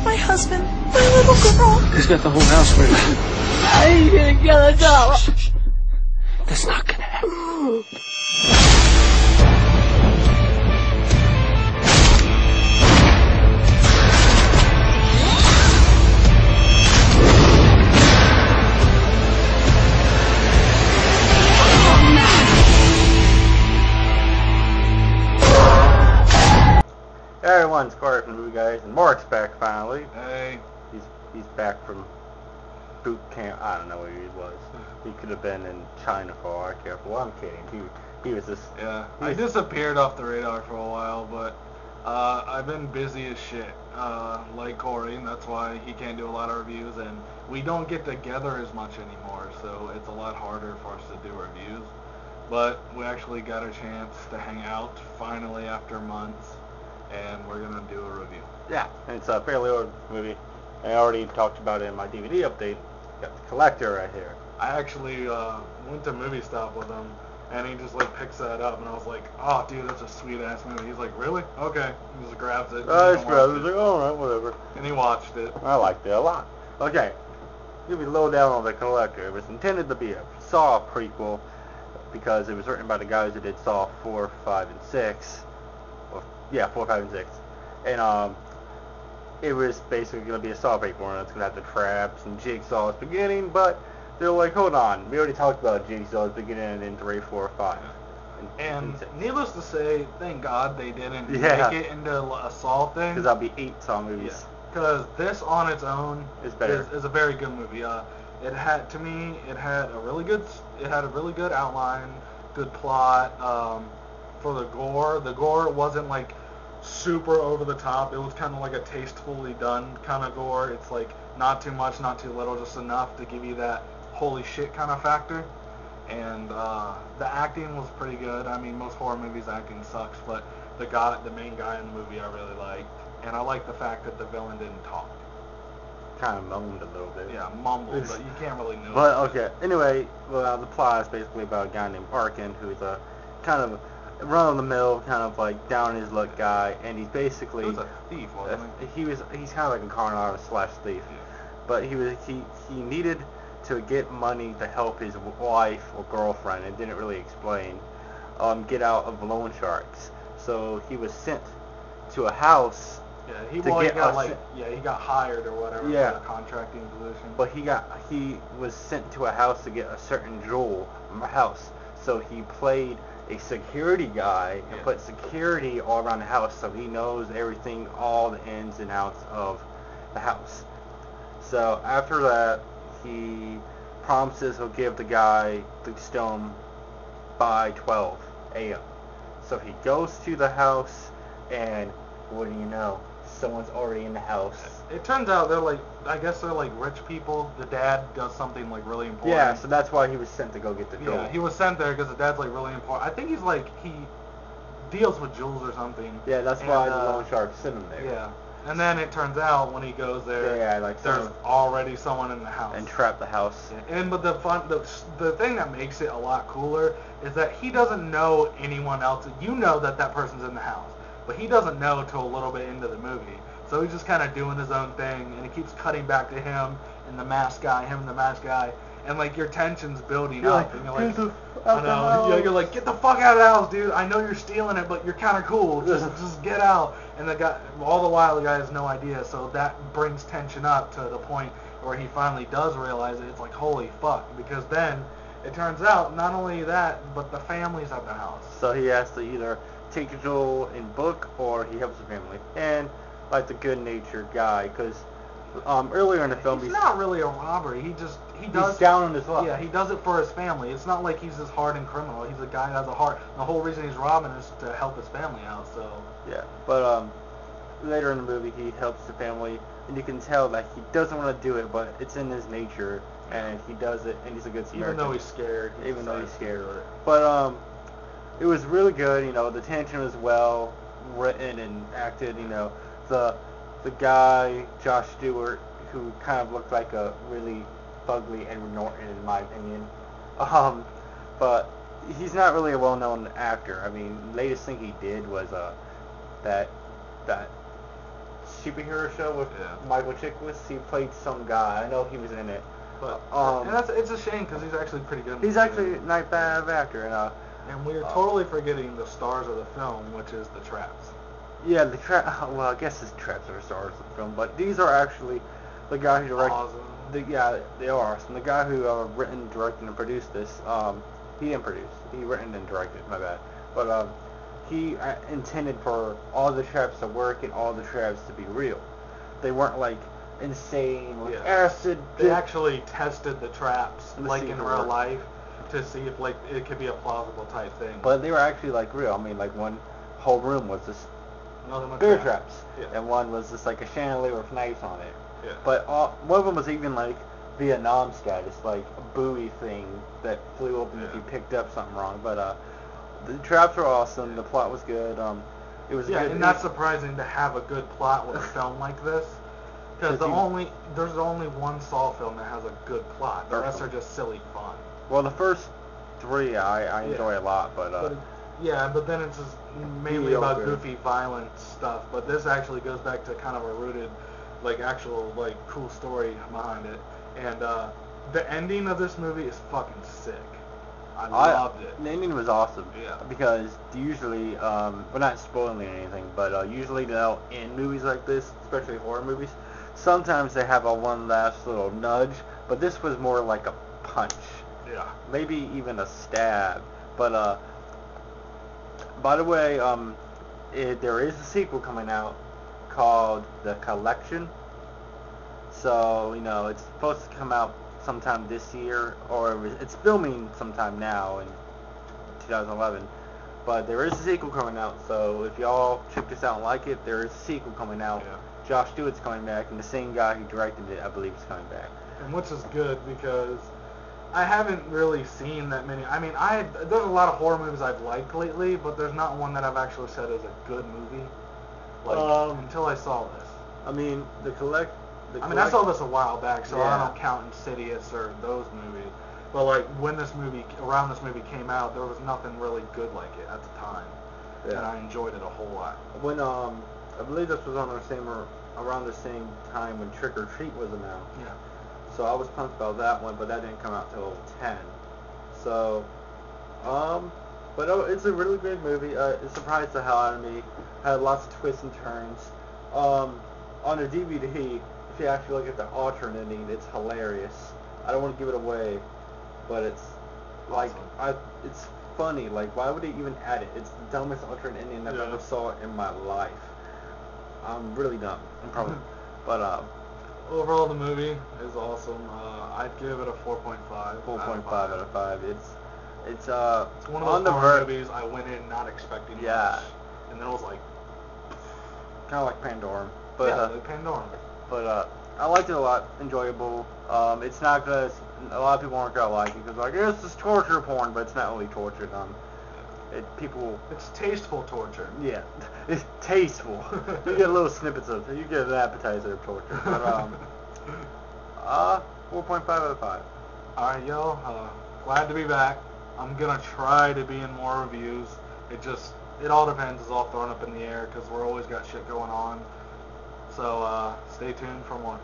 my husband, my little girl. He's got the whole house ready. I didn't kill a doll. That's not gonna happen. Hey everyone, it's Corey from the Movie Guys, and Mark's back finally. Hey. He's back from boot camp. I don't know where he was. He could have been in China for all I care for. Well, I'm kidding. He was just... Yeah, I disappeared off the radar for a while, but I've been busy as shit, like Corey, and that's why he can't do a lot of reviews, and we don't get together as much anymore, so it's a lot harder for us to do reviews. But we actually got a chance to hang out, finally, after months, and we're going to do a review. Yeah, and it's a fairly old movie. I already talked about it in my DVD update. Got the collector right here. I actually went to Movie Stop with him, and he just like picks that up, and I was like, "Oh, dude, that's a sweet ass movie." He's like, "Really? Okay." He just grabs it. I was like, "Alright, whatever." And he watched it. I liked it a lot. Okay, give me low down on the collector. It was intended to be a Saw prequel because it was written by the guys who did Saw 4, 5, and 6. Yeah, 4, 5, and 6. And it was basically going to be a Saw prequel, and it's going to have the traps and Jigsaw at the beginning, but they're like, hold on, we already talked about Jigsaw at the beginning in 3, 4, 5. And needless to say, thank God they didn't make it into a Saw thing. Because that'll be 8 Saw movies. Because this on its own is better. Is a very good movie. It had a really good outline, good plot. For the gore wasn't like super over the top. It was kind of like a tastefully done kind of gore. It's like not too much, not too little, just enough to give you that holy shit kind of factor. And the acting was pretty good. I mean, most horror movies acting sucks, but the main guy in the movie I really liked, and I like the fact that the villain didn't talk. Kind of mumbled a little bit. Yeah, mumbled, but you can't really know. But okay, anyway, well, the plot is basically about a guy named Arkin, who's a kind of run-of-the-mill, kind of like down-his-luck guy, and he's basically... He was a thief, wasn't he? He's kind of like a con artist slash thief. Yeah. But he needed to get money to help his wife or girlfriend, and didn't really explain, get out of loan sharks. So he was sent to a house. Yeah, he got hired or whatever for a contracting position. But he was sent to a house to get a certain jewel from a house. So he played a security guy and put security all around the house, so he knows everything, all the ins and outs of the house. So after that, he promises he'll give the guy the stone by 12 a.m. So he goes to the house, and what do you know? Someone's already in the house. It turns out they're like rich people. The dad does something like really important. Yeah, so that's why he was sent to go get the jewel. Yeah, he was sent there because the dad's like really important. I think he deals with jewels or something. Yeah, that's why the loan shark sent him there. Yeah, and then it turns out when he goes there, there's already someone in the house. And trapped the house. Yeah. But the thing that makes it a lot cooler is that he doesn't know anyone else. You know that person's in the house, but he doesn't know till a little bit into the movie. So he's just kind of doing his own thing, and it keeps cutting back to him and the masked guy, and like your tension's building up, and you're like, you're like, get the fuck out of the house, dude. I know you're stealing it, but you're kind of cool. Just get out. And all the while the guy has no idea, so that brings tension up to the point where he finally does realize it. It's like, holy fuck, because then it turns out not only that, but the family's at the house. So he has to either take the jewel in book, or he helps the family. And like the good-natured guy, because earlier in the film, he's not really a robber. He does. He's down on his luck. Yeah, he does it for his family. It's not like he's this hardened criminal. He's a guy that has a heart. The whole reason he's robbing is to help his family out. So. Yeah, but later in the movie, he helps the family, and you can tell that he doesn't want to do it, but it's in his nature, and he does it, and he's a good Samaritan. Even though he's scared. But it was really good. You know, the tension was well written and acted. You know, the guy Josh Stewart, who kind of looked like a really fugly Edward Norton in my opinion, but he's not really a well-known actor. I mean, latest thing he did was that superhero show with Yeah. Michael Chiklis. He played some guy. I know he was in it. But Um, it's a shame because he's actually pretty good. in He's this actually movie. not bad of an actor. And we're totally forgetting the stars of the film, which is the Traps. Yeah, the well, I guess his traps are stars of the film, but these are actually the guy who directed. Awesome. Yeah, they are awesome. The guy who written, directed, and produced this, he didn't produce. He written and directed. My bad. But he intended for all the traps to work and all the traps to be real. They weren't like insane, like Yeah. acid. They actually tested the traps, Let's like see in if it real works. life, to see if like it could be a plausible type thing. But they were actually like real. I mean, like one whole room was just Nothing but bear traps. traps, Yeah. and one was just like a chandelier with knives on it. Yeah. But one of them was even like Vietnam status, like a buoy thing that flew open if Yeah. you picked up something wrong. But the traps were awesome. The plot was good. It was Yeah, good. and that's surprising to have a good plot with a film like this. Because there's only one Saw film that has a good plot. The rest are just silly fun. Well, the first three I enjoy a lot, but But then it's just mainly about Mediocre. goofy, violent stuff. But this actually goes back to kind of a rooted, like actual, like cool story behind it. And the ending of this movie is fucking sick. I loved it. The ending was awesome. Yeah. Because usually, we're not spoiling anything, but usually they'll end movies like this, especially horror movies. Sometimes they have a one last little nudge, but this was more like a punch. Yeah. Maybe even a stab. But by the way, there is a sequel coming out called The Collection. So it's supposed to come out sometime this year, or it's filming sometime now in 2011. But there is a sequel coming out, so if y'all check this out and like it, there is a sequel coming out. Yeah. Josh Stewart's coming back, and the same guy who directed it, I believe, is coming back. And which is good because I haven't really seen that many. I mean, there's a lot of horror movies I've liked lately, but there's not one that I've actually said is a good movie. Like until I saw this. I mean, I saw this a while back, so I Yeah. don't count Insidious or those movies. But like around this movie came out, there was nothing really good like it at the time, Yeah. and I enjoyed it a whole lot. When I believe this was around the same time when Trick or Treat was announced. Yeah. So I was pumped about that one, but that didn't come out till 10. So, but it's a really great movie. It surprised the hell out of me. Had lots of twists and turns. On the DVD, if you actually look at the alternate ending, it's hilarious. I don't want to give it away, but it's like it's funny. Like, why would they even add it? It's the dumbest alternate ending I've ever saw in my life. I'm really dumb. I'm probably, but Overall, the movie is awesome. I'd give it a 4.5. 4.5 out of 5. It's one of on those the horror verge, movies I went in not expecting Yeah. much, and then it was like, kind of like Pandorum, but like Pandora. but I liked it a lot. Enjoyable. It's not gonna. A lot of people aren't gonna like it because like this is torture porn, but it's not really torture. People. It's tasteful torture. Yeah, it's tasteful. You get little snippets of it. You get an appetizer of torture. But 4.5 out of 5. All right, yo. Glad to be back. I'm gonna try to be in more reviews. It all depends. It's all thrown up in the air because we're always got shit going on. So stay tuned for more.